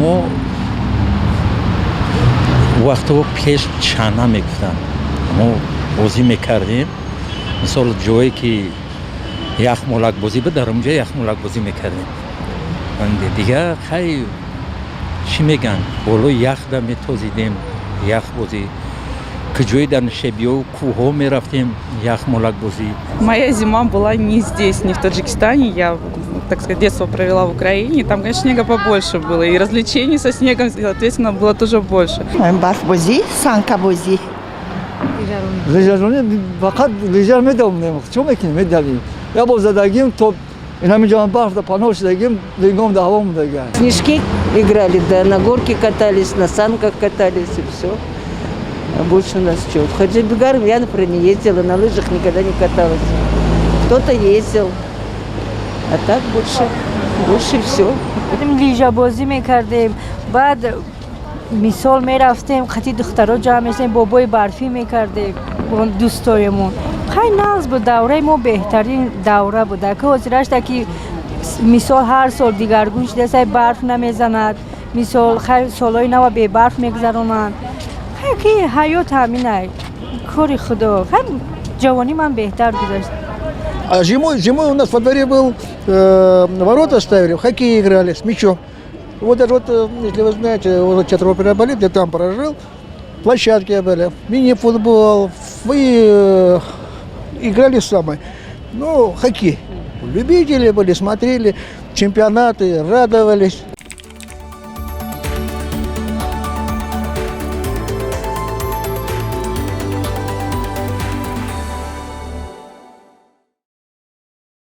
ما وقتا پیش چنا میگفتن ما بازی میکردیم مثال جایی که یک مولک بازی بود در اونجا یک مولک بازی میکردیم دیگه خیلی چی میگن بالو یخ دا میتازیدیم یخ بازی к جایی در شبیه و کوه ها میرفتیم یخ مولک بازی. Моя зима была не здесь, не в Таджикистане. Я, так сказать, детство провела в Украине. Там, конечно, снега побольше было. И развлечений со снегом, соответственно, было тоже больше. برف بازی، سانکا بازی. لیژرونی فقط لیژر میدوم چون میکنیم میدویم یا با زدگیم تو این همینجا برف до панов шдагим лингом до هوا мудаган. Снежки играли, да, на горке катались, на санках катались и все. А больше у нас что? В Хаджибигар я, например, не ездила, на лыжах никогда не каталась. Кто-то ездил, а так больше все. لیژا بازی میکردیم بعد مثال میرفتیم خطی دخترها جمع میشیم بابای برفی میکردیم با دوستایمون خیلی ناز بود دوره ما بهترین دوره بود که وزیرش که مثال هر سال دیگرگون شده سای برف نمیزند مثال خیلی سالای نو به برف میگذرونند خیلی حیات همینه کاری خدا خیلی جوانی من بهتر گذشت. А зимой у нас во дворе был, ворота ставили, в хоккей играли с мячом. Вот даже вот, если вы знаете, вот театр оперы и балет, я там прожил, площадки были, мини-футбол, и играли самое. Ну, хоккей. Любители были, смотрели, чемпионаты, радовались.